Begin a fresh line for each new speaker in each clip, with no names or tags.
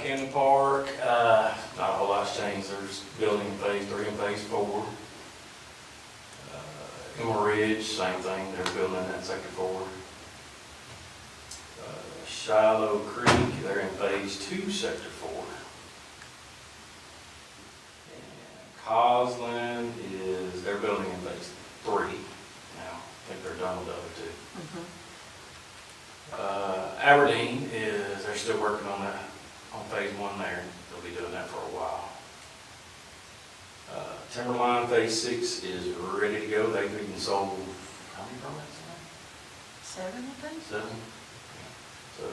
Cannon Park, not a whole lot's changed. There's building in phase 3 and phase 4. Emma Ridge, same thing, they're building in sector 4. Shiloh Creek, they're in phase 2, sector 4. And Cosland they're building in phase 3 now. I think they're done with the other 2. Aberdeen they're still working on that, on phase 1 there. They'll be doing that for a while. Timberline phase 6 is ready to go. They've even sold, how many permits?
7, I think.
7. So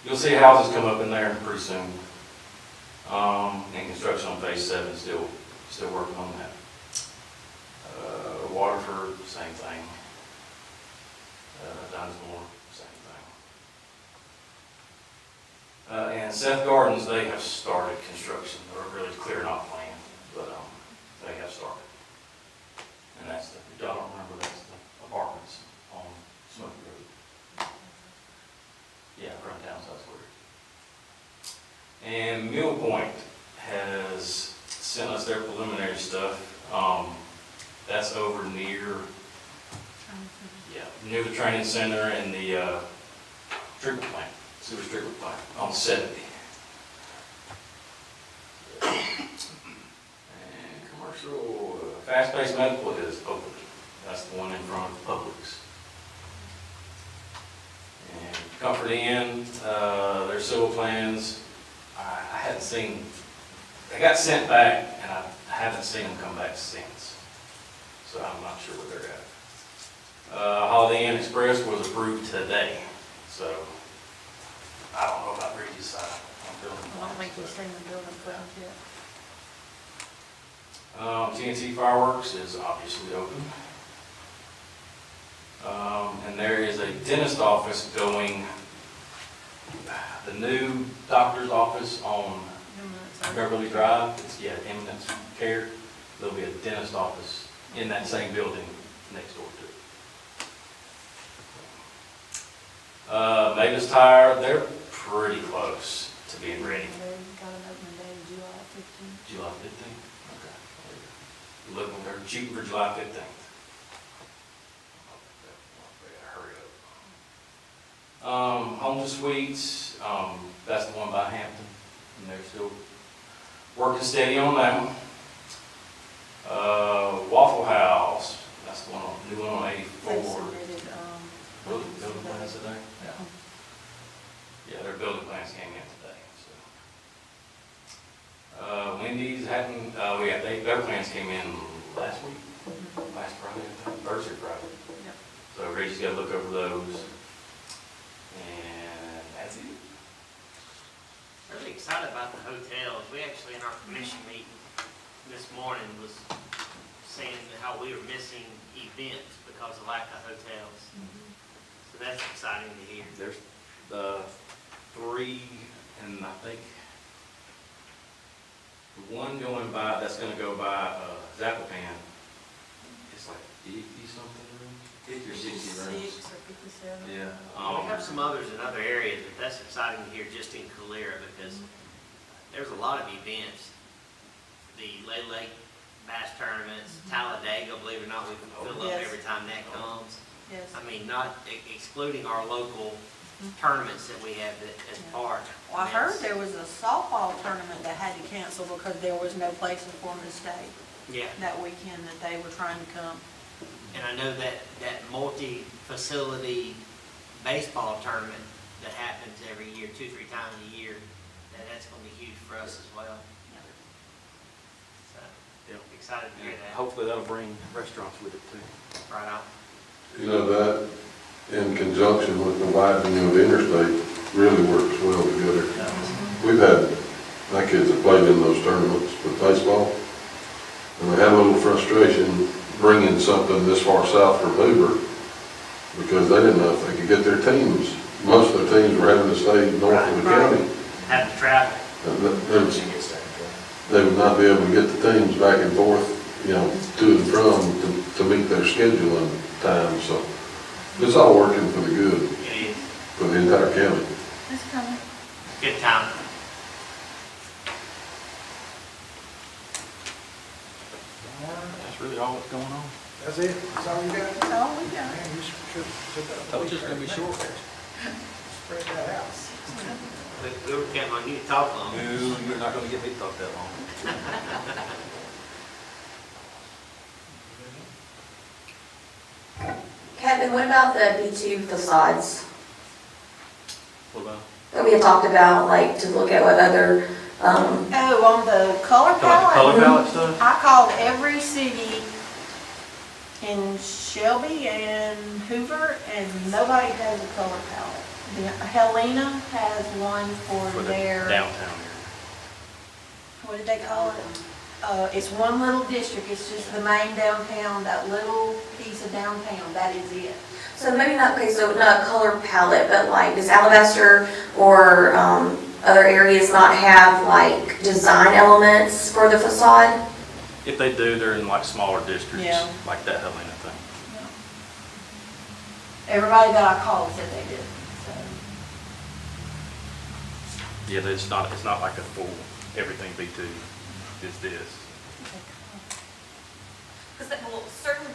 you'll see houses come up in there pretty soon. And construction on phase 7 is still working on that. Waterford, same thing. Dunsmore, same thing. And Seth Gardens, they have started construction. They're really clearing off land, but they have started. And that's y'all don't remember, that's the apartments on Smoky Road. Yeah, around town, South Square. And Mill Point has sent us their preliminary stuff. That's over near the training center and the treatment plant, sewage treatment plant on 70. And commercial, fast-paced medical is open. That's the one in front of Publix. And Comfort Inn, their civil plans, I hadn't seen, they got sent back and I haven't seen them come back since. So I'm not sure where they're at. Holiday Inn Express was approved today, so I don't know about Reggie's side.
I don't think we've seen the building plans yet.
TNT Fireworks is obviously open. And there is a dentist office going, the new doctor's office on Beverly Drive. It's, Eminent Care. There'll be a dentist office in that same building next door to it. Mavis Tire, they're pretty close to being ready.
They've got an opening day July 15th.
July 15th? Okay. Looking, they're shooting for July 15th. Hurry up. Home Suites, that's the one by Hampton, and they're still working steady on that one. Waffle House, that's the one on, new one on 84.
They submitted,
Building plans today? Yeah, their building plans came in today, so. Wendy's hadn't, their plans came in last week, last Friday, I think, Thursday, Friday.
Yep.
So Reggie's got to look over those. And that's it.
Really excited about the hotels. We actually, in our commission meeting this morning, was saying how we were missing events because of lack of hotels. So that's exciting to hear.
There's the 3, and I think the one going by, that's going to go by Zapopan, it's like 50 something rooms, 50 or 60 rooms.
56 or 57.
Yeah.
We have some others in other areas, but that's exciting to hear just in Calera because there's a lot of events. The Lake Bass tournaments, Talladega, believe it or not, we can fill up
Yes.
every time that comes.
Yes.
I mean, not excluding our local tournaments that we have as part.
Well, I heard there was a softball tournament that had to cancel because there was no place for them to stay
Yeah,
that weekend that they were trying to come.
and I know that multi-facility baseball tournament that happens every year, 2-3 times a year, that's gonna be huge for us as well. So, excited to hear that.
Hopefully that'll bring restaurants with it too.
Right on.
You know, that in conjunction with the widening of the interstate really works well together. We've had, my kids have played in those tournaments with baseball, and we had a little frustration bringing something this far south for Hoover because they didn't know if they could get their teams. Most of their teams were having to stay north of the county.
Have to travel.
They would not be able to get the teams back and forth, to and from to meet their scheduling time. So it's all working for the good
It is.
for the entire county.
It's coming.
Good time.
stuff going on.
That's it? That's all you got?
That's all we got.
Man, you should took that.
Told you it's gonna be short.
Spread that house.
We were counting on you to talk long.
No, you're not gonna get me to talk that long.
Kevin, what about the B2 facades
What about?
that we had talked about, like to look at what other,
Oh, on the color
Talking about the color
palette,
palette stuff?
I called every city in Shelby and Hoover, and nobody has a color palette. Helena has one
For
for
the
their,
downtown
what did they call it? It's one little district, it's just the main downtown, that little piece of downtown, that is it.
so maybe not, okay, so not a color palette, but like, does Alabaster or other areas not have like design elements for the facade?
area. If they do, they're in like smaller districts,
Yeah.
like that Helena thing.
Everybody that I called said they did, so.
Yeah, it's not like a full, everything B2 is this.
Because, well, certain,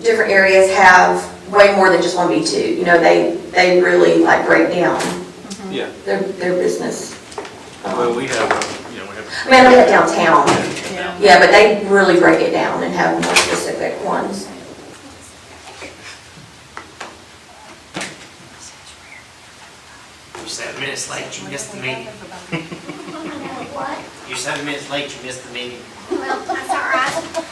different areas have way more than just one B2. You know, they really like break down
Yeah.
their business.
Well, we have, we have.
I mean, I know that downtown,
Yeah.
yeah, but they really break it down and have more specific ones.
You're 7 minutes late, you missed the meeting.
What?
You're 7 minutes late, you missed the meeting.
Well, that's all right.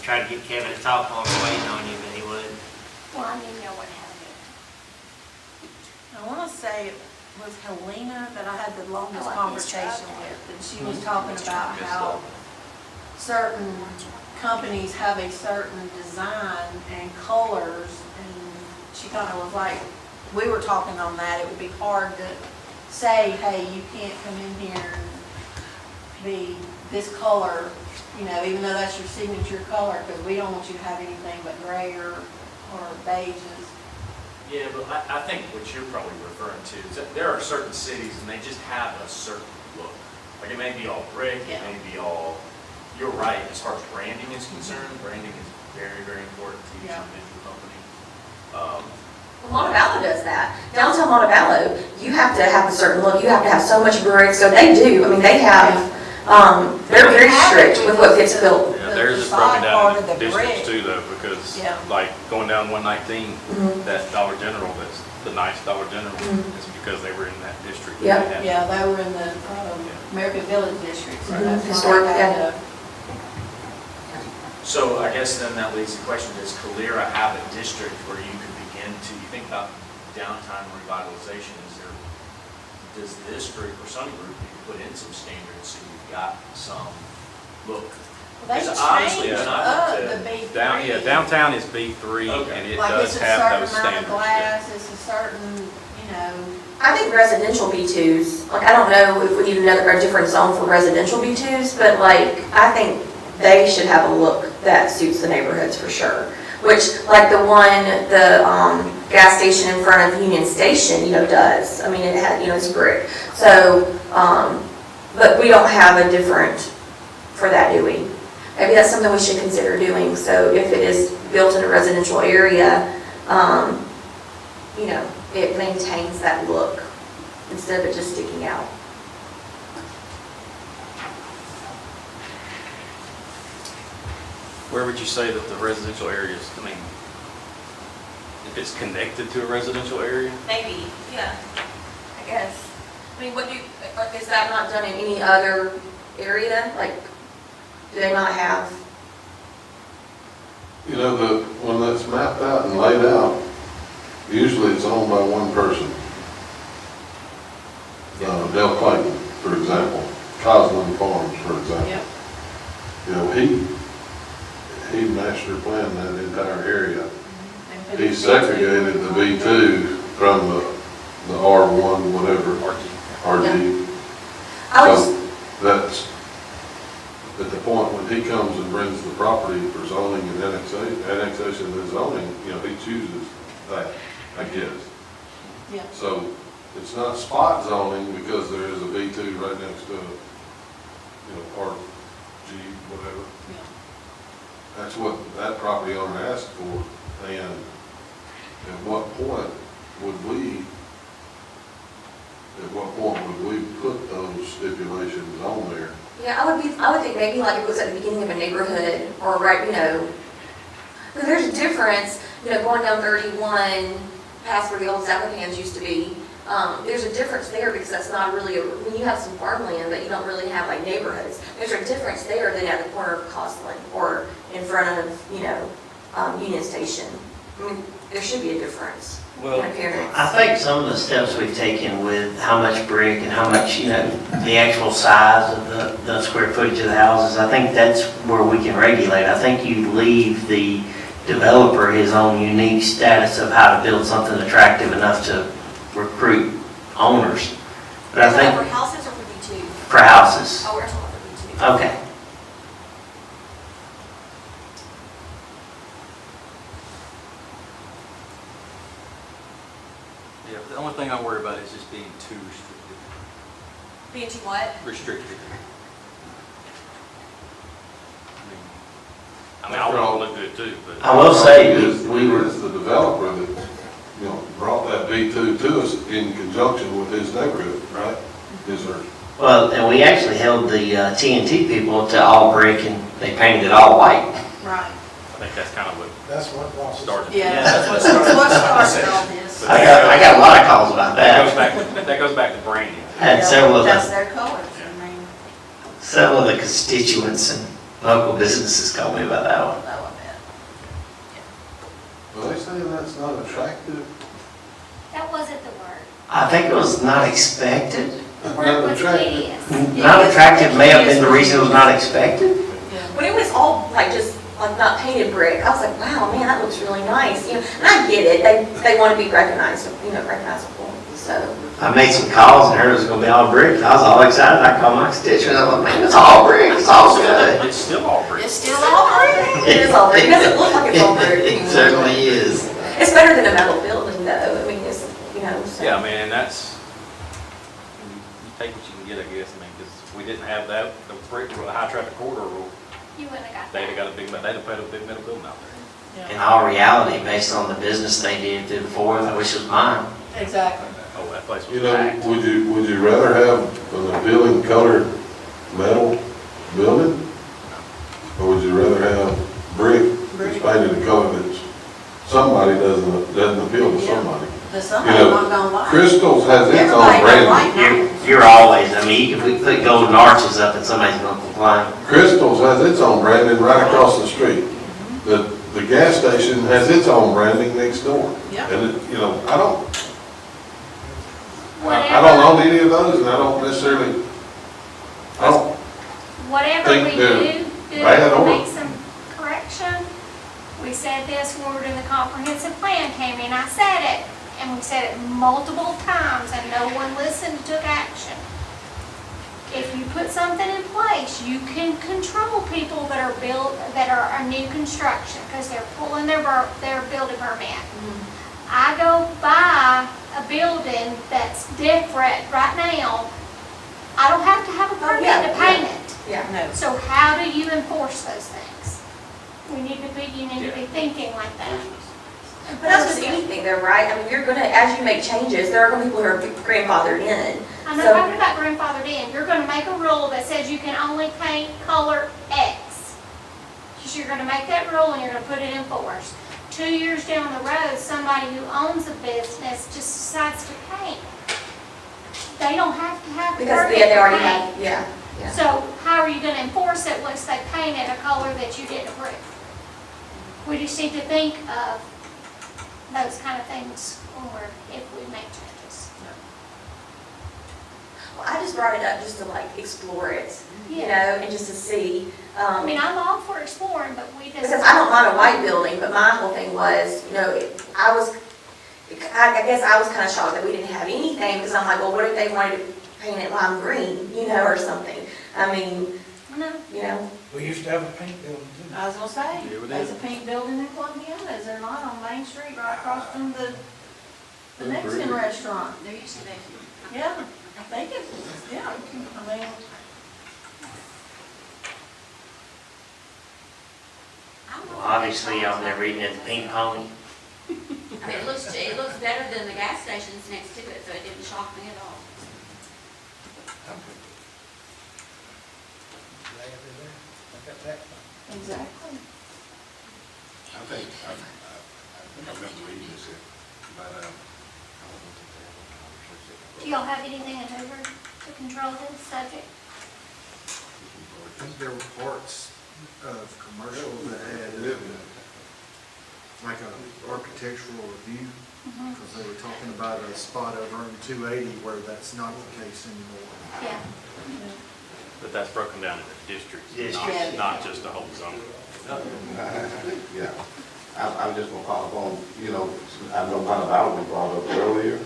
Tried to get Kevin to talk while we're waiting on you, but he wouldn't.
Well, I knew y'all would have it.
I want to say it was Helena that I had the longest
I like
conversation
these
with, and she was talking about how certain companies have a certain design and colors, and she kind of was like, we were talking on that, it would be hard to say, hey, you can't come in here and be this color, even though that's your signature color, because we don't want you to have anything but gray or beiges.
Yeah, but I think what you're probably referring to is that there are certain cities and they just have a certain look. Like it may be all brick, it
Yeah.
may be all, you're right, as far as branding is concerned, branding is very, very important to each
Yeah.
individual company.
Montevallo does that. Downtown Montevallo, you have to have a certain look, you have to have so much brick, so they do, I mean, they have, they're very strict with what gets built.
Yeah,
The
theirs is
facade
broken
part
down
of
into
the
districts
brick.
too though, because
Yeah.
like going down 119,
Mhm.
that Dollar General, that's the nice Dollar General,
Mhm.
it's because they were in that district.
Yeah.
They had-
Yeah, they were in the American Village District, so
Mhm.
that's
Historic,
why they had
yeah.
to.
So I guess then that leads the question, does Calera have a district where you could begin to, you think about downtown revitalization, does this group or some group need to put in some standards so you've got some look?
They
Because honestly,
changed
when I
up
went
the
to
B3.
Downtown is B3
Okay.
and it
Like
does
it's a
have
certain
those
amount of
standards.
glass, it's a certain,
I think residential B2s, like, I don't know if we need a different zone for residential B2s, but like, I think they should have a look that suits the neighborhoods for sure. Which, like the gas station in front of Union Station, does. I mean, it had, it's brick. So, but we don't have a different for that, do we? Maybe that's something we should consider doing. So if it is built in a residential area, it maintains that look instead of it just sticking out.
Where would you say that the residential areas, if it's connected to a residential area?
Maybe, yeah, I guess. I mean, is that not done in any other area? Like, do they not have?
When that's mapped out and laid out, usually it's owned by one person. Del Clayton, for example, Coslin Farms, for example.
Yep.
He master planned that entire area.
and put
He
it
segregated the B2 from the R1, whatever, RG.
I was,
So that's, at the point when he comes and brings the property for zoning and annexation and zoning, he chooses that, I guess.
Yeah.
So it's not spot zoning because there is a B2 right next to, Part G, whatever. That's what that property owner asked for, and at what point would we put those stipulations on there?
Yeah, I would think maybe like if it was at the beginning of a neighborhood or right, because there's a difference, going down 31 past where the old Zappa used to be. There's a difference there because that's not really, when you have some farmland, but you don't really have like neighborhoods. There's a difference there than at the corner of Costland or in front of, Union Station. I mean, there should be a difference in appearance.
I think some of the steps we've taken with how much brick and how much, the actual size of the square footage of the houses, I think that's where we can regulate. I think you leave the developer his own unique status of how to build something attractive enough to recruit owners. But I think
For houses or for B2?
for houses.
Oh, we're talking about for B2.
Okay.
Yeah, the only thing I worry about is just being too restrictive.
Being too what?
Restrictive. I mean, I want to look good too, but.
I will say,
It's
we were,
the developer that, brought that B2 to us in conjunction with his neighborhood, right? His or
well, and we actually held the TNT people to all brick and they painted it all white.
Right.
I think that's kind of what
That's what brought us.
started.
Yeah,
that's
that's what started all this.
I got a lot of calls about
That goes back to branding.
Had several of
That's
the,
their colors, I mean,
several of the constituents and local businesses called me about that one.
that one bit.
are they saying that's not attractive?
That wasn't the word.
I think it was not expected.
The
Not
word was
attractive.
hideous.
Not attractive may have been the reason it was not expected.
When it was all like just like not painted brick, I was like, wow, man, that looks really nice. And I get it. They want to be recognized, recognizable. So
I made some calls and heard it was gonna be all brick. I was all excited. I called my constituents. I was like, man, it's all brick. It's all good.
It's still all brick.
It's still all brick.
it is all brick. It doesn't look like it's all brick.
It certainly is.
It's better than a metal building, though. I mean, it's So.
Yeah, I mean, and that's, you take what you can get, I guess. I mean, because if we didn't have that, the brick, the high traffic corridor rule,
You wouldn't have got
they'd have
that.
got they'd have put a big metal building out there.
In all reality, based on the business they did through the fourth, I wish it was mine.
Exactly.
Oh, that place was packed.
Would you rather have an appealing colored metal building? Or would you rather have brick that's painted a color that's, somebody doesn't appeal to somebody?
There's somebody not gonna like it.
Crystals has its own
Everybody don't like
branding.
mine.
You're always, I mean, if we put golden arches up and somebody's gonna complain.
Crystals has its own branding right across the street. The gas station has its own branding next door.
Yep.
And, I don't own any of those, and I don't necessarily, I don't,
Whatever
think
we
they're
do
bad
to
or-
make some correction. We said this when we were doing the comprehensive plan, came in, I said it, and we said it multiple times, and no one listened, took action. If you put something in place, you can control people that are a new construction, because they're pulling their building permit. I go buy a building that's different right now, I don't have to have a permit
yeah,
to paint it.
Yeah.
No.
So how do you enforce those things? You need to be thinking like that.
But that's with anything though, right? I mean, you're gonna, as you make changes, there are gonna be people who are grandfathered in.
I'm not
So-
talking about grandfathered in. You're gonna make a rule that says you can only paint color X. So you're gonna make that rule and you're gonna put it in force. 2 years down the road, somebody who owns a business just decides to paint. They don't have to have a
Because,
permit
they already
to paint.
have, yeah.
So how are you gonna enforce it once they painted a color that you didn't approve? We just need to think of those kind of things if we make changes.
Well, I just brought it up just to like explore it,
Yeah.
and just to see.
I mean, I'm all for exploring, but we just.
Because I don't mind a white building, but my whole thing was, I guess I was kind of shocked that we didn't have anything, because I'm like, well, what if they wanted to paint it lime green, or something? I mean,
No.
We used to have a paint building too.
I was gonna say,
Yeah, we
there's
did.
a pink building in Columbiana, is there not, on Main Street, right across from the The Mexican restaurant,
There used to be.
yeah, I think it's, yeah, I mean,
Well, obviously, y'all never eaten at the Pink Pony.
I mean, it looks better than the gas stations next to it, so it didn't shock me at all.
exactly.
I think I remember reading this, but,
Do y'all have anything in over to control this subject?
I think there were parts of commercial that had, like a architectural review, because they were talking about a spot over in 280 where that's not the case anymore.
Yeah.
But that's broken down into districts,
Districts.
not just a whole zone.
yeah. I'm just gonna call upon, I know Montevallo was brought up earlier.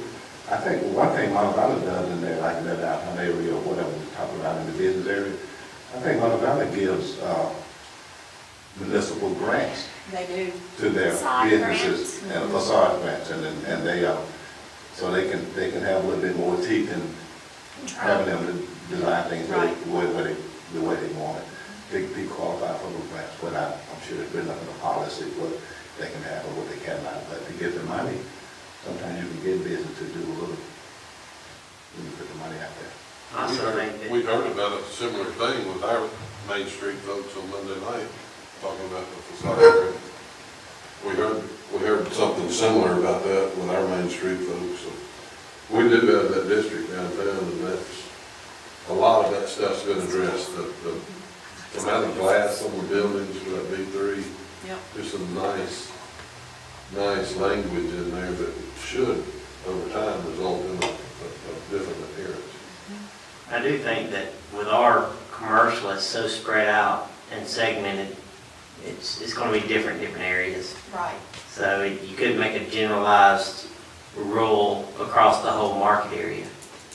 I think one thing Montevallo does in there, like in that downtown area or whatever we're talking about in the business area, I think Montevallo gives municipal grants
They do.
to their
Facade
businesses
grants.
and facade grants, and they, so they can have a little bit more teeth in having them to design things the way they want it. They qualify for those grants, but I'm sure there's been nothing in the policy what they can have or what they cannot, but to give them money, sometimes you can get business to do a little, when you put the money out there.
I also think that.
We heard about a similar thing with our Main Street folks on Monday night, talking about the facade. We heard something similar about that with our Main Street folks. So we do have that district downtown, and that's, a lot of that stuff's been addressed. The amount of glass on the buildings for that B3,
Yep.
there's some nice language in there that should, over time, result in a different appearance.
I do think that with our commercial, it's so spread out and segmented, it's gonna be different in different areas.
Right.
So you could make a generalized rule across the whole market area.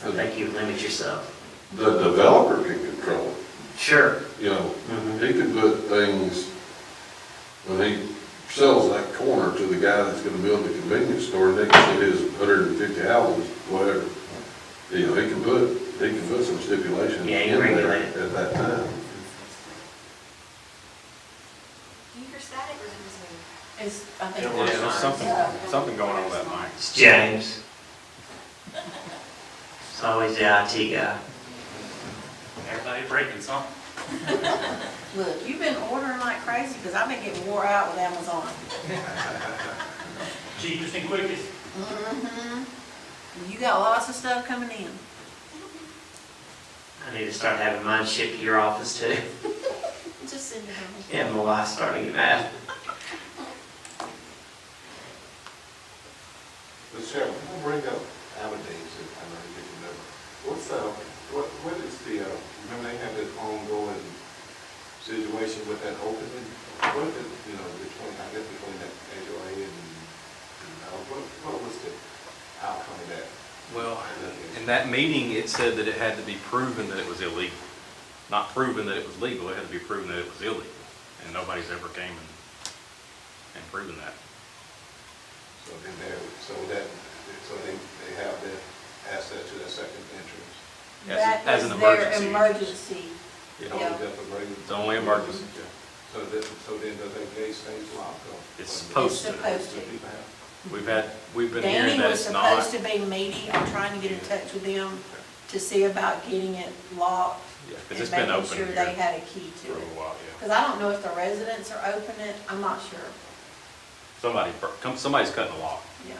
I think you would limit yourself.
The developer can control it.
Sure.
He can put things, when he sells that corner to the guy that's gonna build the convenience store next to his 150 houses, whatever. He can put some stipulations
Yeah,
in
you
there
regulate it.
at that time.
Do you hear static or is it just me?
It's, I think.
Yeah, there's
there's
something going on with that mic.
It's James. It's always the IT guy.
Everybody breaking something.
Look, you've been ordering like crazy, because I've been getting wore out with Amazon.
Cheapest and quickest.
You got lots of stuff coming in.
I need to start having mine shipped to your office too.
Just send it home.
Yeah, my wife's starting to get mad.
Mr. Chairman, we'll bring up Aberdeen's, I know you didn't remember. What is the, remember they had this ongoing situation with that opening? What is, between that HOA and, what was the outcome of that?
Well, in that meeting, it said that it had to be proven that it was illegal. Not proven that it was legal, it had to be proven that it was illegal. And nobody's ever came and proven that.
So then they have their access to that second entrance.
That
As
is
an
their
emergency.
emergency.
Yeah.
Yeah.
It's only emergency.
So then does that gate stay locked up?
It's
It's
supposed to.
supposed to.
People have-
We've been hearing
Danny
that
was
it's not.
supposed to be meeting, I'm trying to get in touch with them to see about getting it locked
Yeah,
and
because it's been
making
open
sure
here
they had a key
for
to
a
it.
while, yeah.
Because I don't know if the residents are open it, I'm not sure.
Somebody's cutting the lock.
Yeah.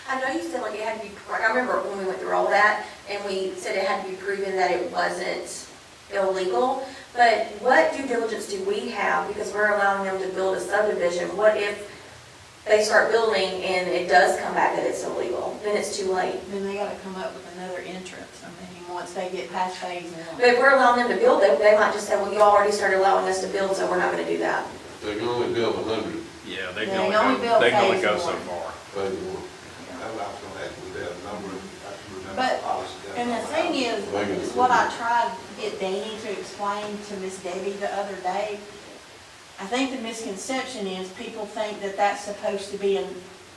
I know you said like it had to be, like I remember when we went through all that, and we said it had to be proven that it wasn't illegal, but what due diligence do we have, because we're allowing them to build a subdivision? What if they start building and it does come back that it's illegal? Then it's too late.
Then they gotta come up with another entrance, I mean, once they get past phase
But
one.
if we're allowing them to build, they might just say, well, you already started allowing us to build, so we're not gonna do that.
They can only build 100,
Yeah,
They can only build
they can only
phase
go so
one.
far.
phase one.
That's what I was gonna ask, was there a number, I can remember
But-
the policy.
And the thing is what I tried to get Danny to explain to Miss Debbie the other day, I think the misconception is people think that that's supposed to be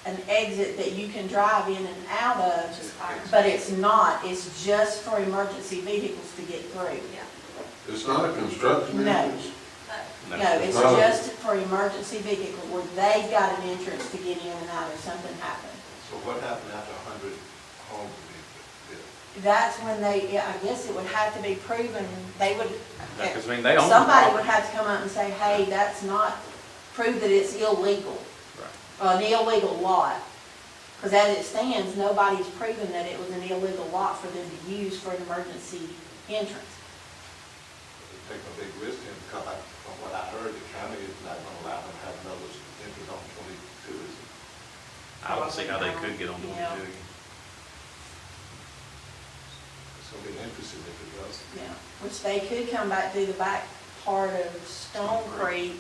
an exit that you can drive in and out of, but it's not, it's just for emergency vehicles to get through.
It's not a construction
No.
entrance?
No, it's
No.
just for emergency vehicles where they've got an entrance to get in and out if something happens.
So what happened after 100 homes were built?
That's when they, yeah, I guess it would have to be proven, they would,
Because, I mean, they own the
somebody
property.
would have to come up and say, hey, that's not, prove that it's illegal.
Right.
An illegal lot. Because as it stands, nobody's proven that it was an illegal lot for them to use for an emergency entrance.
Take a big risk in, because from what I heard, the county is not gonna allow them to have another entrance on 22, is it?
I don't see how they could get on
Yeah.
22.
It's gonna be interesting if it does.
Yeah, which they could come back through the back part of Stone Creek.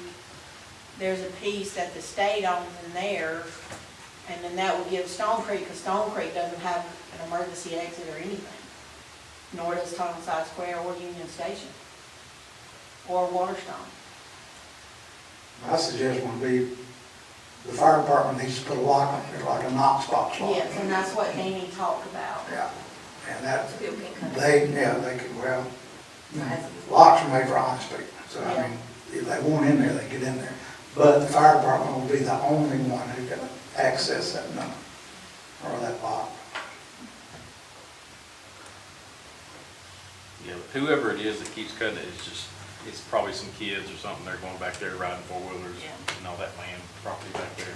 There's a piece that the state owns in there, and then that would give Stone Creek, because Stone Creek doesn't have an emergency exit or anything. Nor does Townside Square or Union Station. Or Waterstone.
My suggestion would be, the fire department needs to put a lock on it, like a Knox box lock.
Yes, and that's what Danny talked about.
Yeah, and that,
People can come.
they could, well, locks are made for honest people, so I
Yeah.
mean, if they want in there, they get in there. But the fire department will be the only one who can access that number, or that lock.
Yeah, but whoever it is that keeps cutting it, it's probably some kids or something, they're going back there riding four-wheelers
Yeah.
and all that land property back there.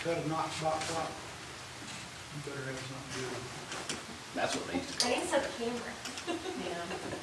Cut a Knox box lock. You better have something good.
That's what needs to
I
go.
think it's a camera.
Yeah.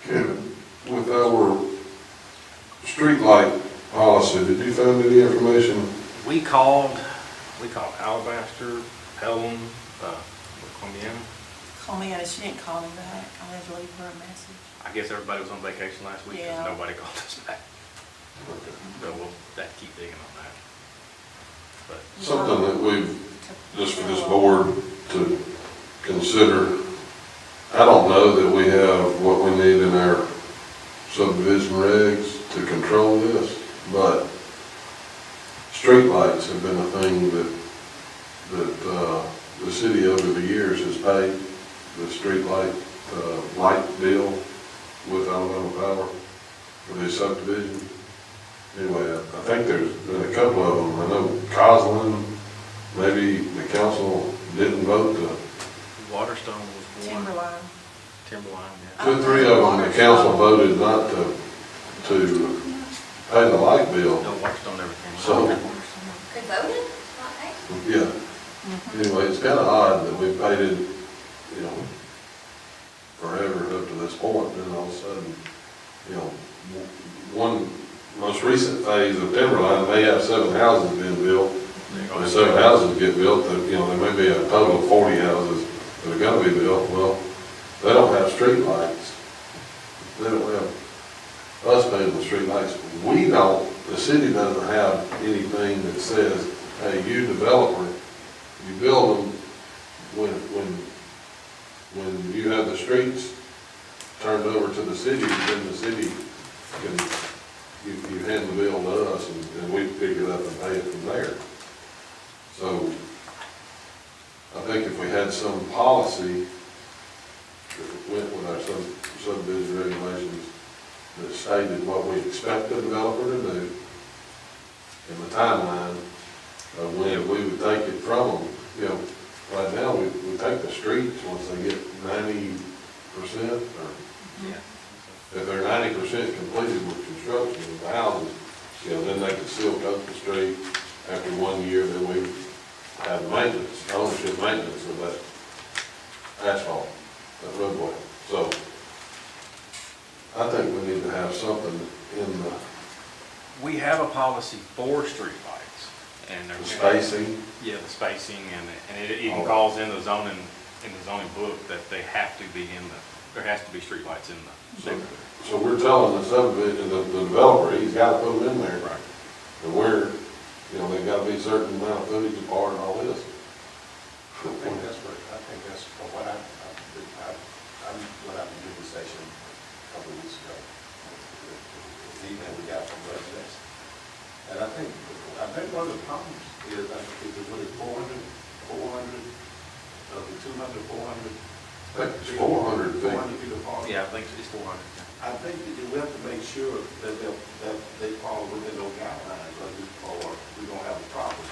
Kevin, with our streetlight policy, did you find any information?
We called Alabaster, Pelham, Columbiana.
Call me, she didn't call me back. I had to leave her a message.
I guess everybody was on vacation last week because
Yeah.
nobody called us back. So we'll have to keep digging on that. But
Something that we've, just for this board to consider. I don't know that we have what we need in our subdivision regs to control this, but streetlights have been a thing that the city over the years has paid, the streetlight light bill with Alabama Power for the subdivision. Anyway, I think there's been a couple of them. I know Coslin, maybe the council didn't vote to,
Waterstone was one.
Timberline.
Timberline, yeah.
2 or 3 of them, the council voted not to pay the light bill.
No, Waterstone never came.
So,
They voted, not they?
yeah. Anyway, it's kind of odd that we paid it, you know, forever up to this point, and then all of a sudden, you know, one most recent phase of Timberline, they have 7 houses being built. When 7 houses get built, that, you know, there may be a total of 40 houses that are gonna be built. Well, they don't have street lights. They don't have us paying the street lights. We don't, the city doesn't have anything that says, hey, you developer, you build them when you have the streets turned over to the city, then the city can, you hand the bill to us and we pick it up and pay it from there. So I think if we had some policy that went with our subdivision regulations that stated what we expect the developer to do and the timeline of when we would take it from them, you know, right now, we take the streets once they get 90%, or
Yeah.
if they're 90% completed with construction of the houses, you know, then they can still coat the street. After 1 year, then we have maintenance, ownership maintenance of that asphalt, that roadway. So I think we need to have something in the
We have a policy for streetlights, and
The
there's.
spacing,
Yeah, the spacing, and it even calls in the zoning book that they have to be there has to be streetlights in the neighborhood.
so we're telling the subdivision, the developer, he's gotta put them in there.
Right.
And we're, they gotta be a certain amount of footage apart and all this.
I think that's from what I went out to the station a couple of weeks ago. The email we got from residents. And I think one of the problems is, what is 400, of the 200, 400?
I think it's 400 feet.
400 feet apart.
Yeah, I think it's 400.
I think that we have to make sure that they fall within those guidelines, or we're gonna have a problem.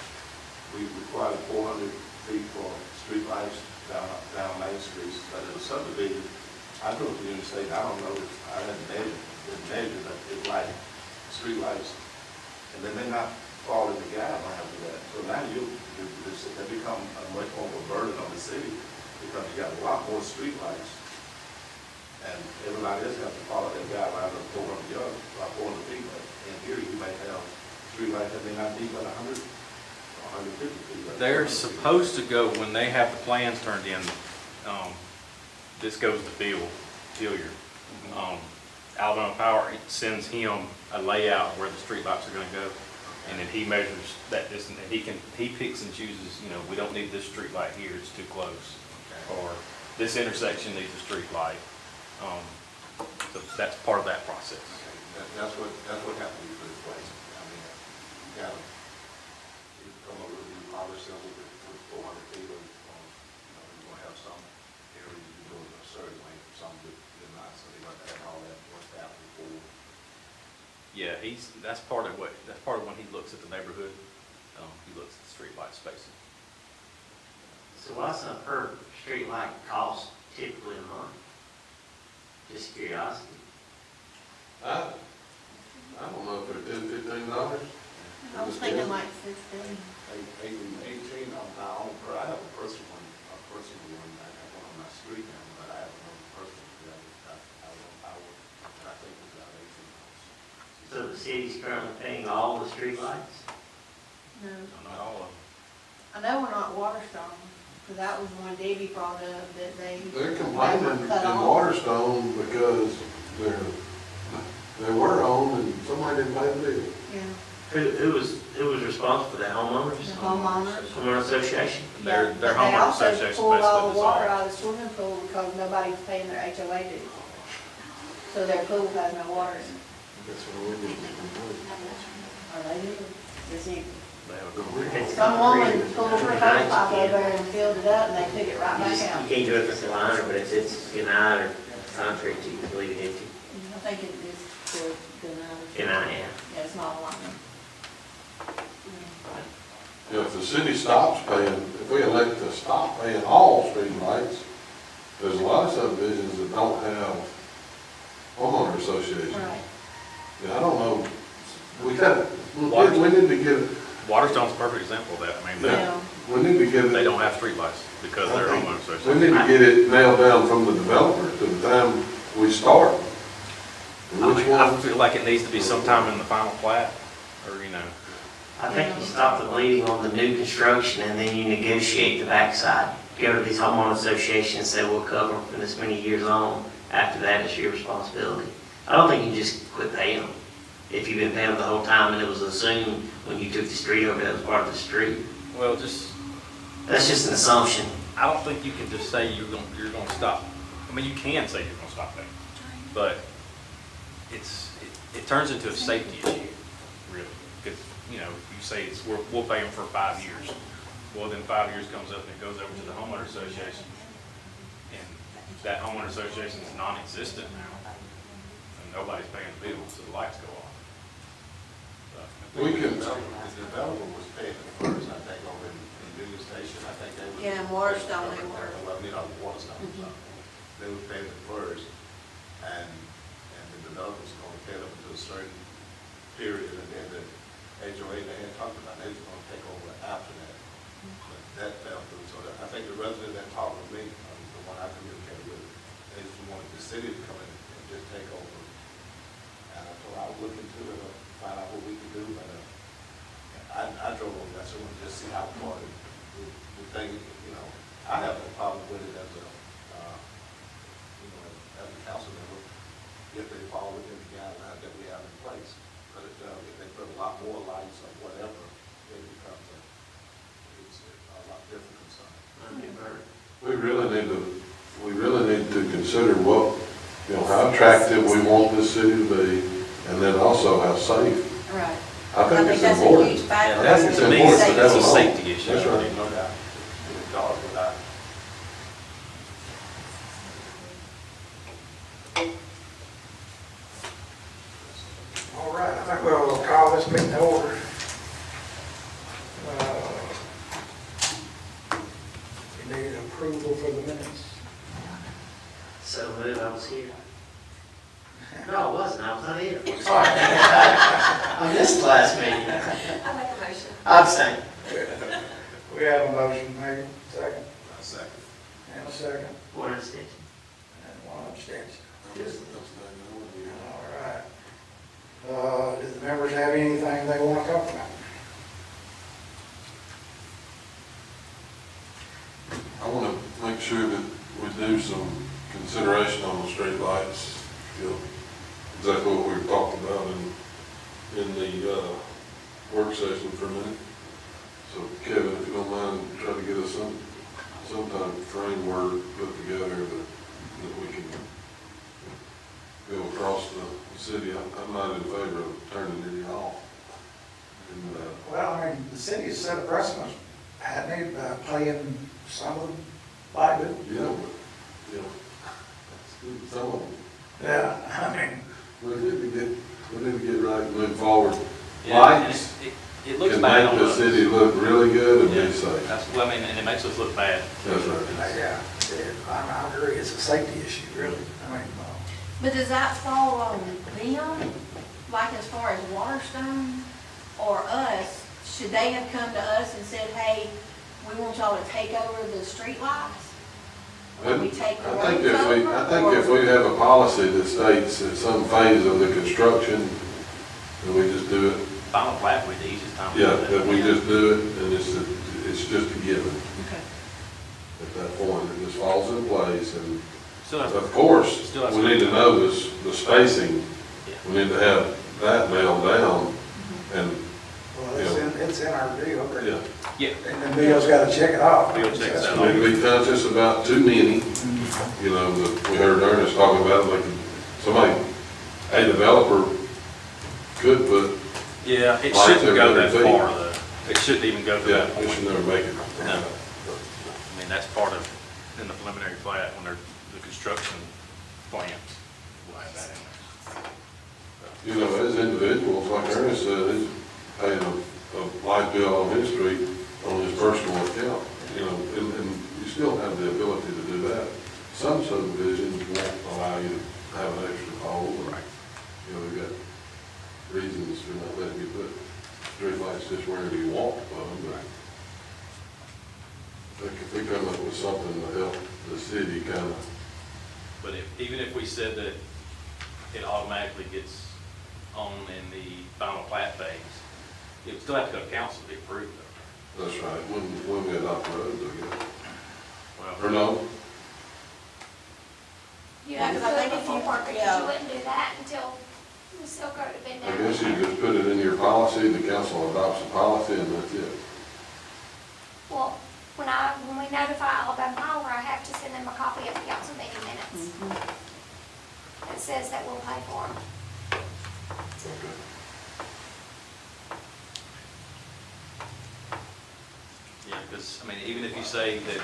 We require 400 feet for streetlights down Main Street, but in the subdivision, I drove to the interstate, I don't know, I hadn't measured it's like streetlights, and they may not fall in the guidelines of that. So now they become a much more of a burden on the city, because you got a lot more streetlights. And everybody else has to follow that guideline of 400 yards, about 400 feet. But in theory, you might have streetlights that may not be but 100 or 150 feet.
They're supposed to go, when they have the plans turned in, this goes to Hilliard. Alabama Power sends him a layout where the streetlights are gonna go, and then he measures that distance, and he picks and chooses, we don't need this streetlight here, it's too close. Or this intersection needs a streetlight. So that's part of that process.
That's what happens with this place. I mean, you gotta come up with these polished with 400 feet of, you're gonna have some areas you do it a certain way, some you're not, so they got to have all that worked out before.
Yeah, that's part of when he looks at the neighborhood, he looks at the streetlight spacing.
So what's a per streetlight cost typically a month? Just curiosity.
I don't know if they're $10, $15.
I was thinking like 16.
18 on my own, I have a personal one, I have one on my street now, but I have another personal, I think it's about $18.
So the city's currently paying all the streetlights?
No.
Not all of them.
I know we're not Waterstone, because that was one Debbie brought up, that
They're complaining
were cut
in
off.
Waterstone because they were owned and somebody didn't pay the bill.
Yeah,
Who was responsible for that, homeowners?
the homeowners.
Homeowner association?
Their
But
homeowner
They
association
also pulled all
basically
the water
dissolved.
out of the swimming pool because nobody's paying their HOA dues. So their pool has no water in it.
That's what we did.
Or they do. Is it-
They have a good.
Some woman pulled her hose pipe over there and filled it up and they took it right
You
back
just-
out.
you can't do it if it's a liner, but if it's United or concrete, you can leave it empty.
I think it is for the,
United, yeah.
yeah, it's not a lot.
If the city stops paying, if we elect to stop paying all streetlights, there's a lot of subdivisions that don't have homeowner associations.
Right.
Yeah, I don't know, we need to get,
Waterstone's a perfect example of that. I mean,
Yeah.
we need to get
they
it,
don't have streetlights because they're homeowner
we
association.
need to get it nailed down from the developer to the time we start. And which
I
one?
feel like it needs to be sometime in the final plat, or,
I think you stop the bleeding on the new construction and then you negotiate the backside. Go to these homeowner associations and say, we'll cover them for this many years on. After that, it's your responsibility. I don't think you just quit paying them. If you've been paying them the whole time and it was assumed when you took the street over, that was part of the street.
well,
That's just an assumption.
I don't think you can just say you're gonna stop. I mean, you can say you're gonna stop paying, but it turns into a safety issue, really. Because, if you say we'll pay them for 5 years, well, then 5 years comes up and it goes over to the homeowner association. And that homeowner association is non-existent now. And nobody's paying the bills, so the lights go off.
We can,
The developer was paying it first, I think, over in Union Station, I think they was.
Yeah, in Waterstone they were.
Waterstone, so they was paying it first, and the developer's gonna pay them to a certain period, and then the HOA, they had talked about, they was gonna take over after that. But that fell through, so I think the resident that talked with me, the one I communicated with, they just wanted the city to come in and just take over. And I told her I would look into it, find out what we and just see how far the thing, you know, I have no problem with it as a, you know, as a council member, if they fall within the guidelines that we have in place. But if they put a lot more lights or whatever, it becomes it's a lot different concern.
We really need to consider what, you know, how attractive we want this city to be, and then also how safe.
Right.
I think it's
that's a
important.
huge factor.
Yeah,
It's
to me,
important to
it's
have
a
a
safety issue.
That's right.
No doubt. Dog without.
All right, I think we'll call this meeting to order. You need approval for the minutes.
So moved, I was here. No, I wasn't, I was not here. I missed the last meeting.
I make a motion.
I'm saying.
We have a motion made, second,
A second.
and a second,
One extension.
and one abstention.
Just-
All right. Do the members have anything they want to talk about?
I want to make sure that we do some consideration on the street lights. You know, exactly what we were talking about in the work session for a minute. So Kevin, if you don't mind, try to get us some type of framework put together that we can go across the city. I'm not in favor of turning any off. And,
Well, I mean, the city has set a precedent, hadn't it, playing some of them by it?
you know, that's good, some of them.
Yeah, I mean,
We need to get right and move forward.
Yeah, and
Lights
it looks
can
bad
make
on
the
us.
city look really good and
Yeah,
be safe.
that's, well, I mean, and it makes us look bad.
That's right.
yeah, I agree, it's a safety issue, really. I mean,
But does that fall on them, like as far as Waterstone or us? Should they have come to us and said, hey, we want y'all to take over the streetlights? When we take the
I think
roads over?
I think if we have a policy that states at some phase of the construction, and we just do it,
Final plat would be the easiest time. to
yeah,
do
that we just do it, and it's just a given
Okay.
at that point. It just falls in place, and
Still has-
of course,
Still has-
we need to know the spacing.
Yeah.
We need to have that nailed down, and,
well, it's in our deal, but-
yeah.
Yeah,
and then Bill's got to check it off.
Bill checks that
We need to be conscious about too many, you know, we heard Ernest talking about, like, somebody, a developer could put,
yeah, it
Lights
shouldn't
every
go that
100 feet.
far, though. It shouldn't even go to
yeah,
that
we
point.
should never make it.
No. I mean, that's part of, in the preliminary plat, when they're, the construction plans, we'll have that in there.
You know, as individuals, like Ernest said, he's paying a light bill on his street, on his personal account, you know, and you still have the ability to do that. Some subdivisions won't allow you to have an extra pole,
Right.
you know, they've got reasons for not letting you put streetlights just wherever you want to put them, but I think if we come up with something to help the city kind of,
But even if we said that it automatically gets on in the final plat phase, it would still have to go to council to be approved, though.
that's right, when we adopt roads, I guess.
Well,
Or no?
You have to
Yeah, 'cause I
put it
think if you-
before, because
yeah.
you wouldn't do that until the silk road had been
I
down.
guess you just put it in your policy, the council adopts a policy, and that's it.
Well, when we notify Alabama Power, I have to send them a copy of the council meeting minutes. That says that we'll pay for them.
Okay.
yeah, because, I mean, even if you say that it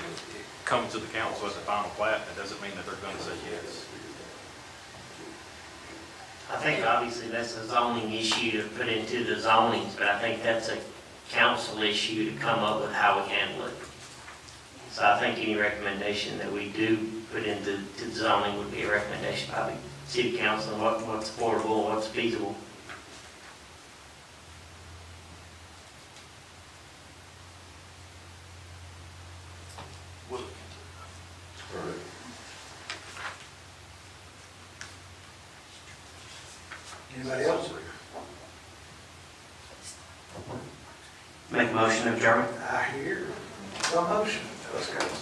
comes to the council as a final plat, that doesn't mean that they're gonna say yes.
I think obviously that's a zoning issue to put into the zonings, but I think that's a council issue to come up with how we handle it. So I think any recommendation that we do put into zoning would be a recommendation by the city council, on what's affordable, what's feasible.
We'll look into
All right.
Anybody else?
Make a
motion of adjournment?
I hear the motion. Let's go.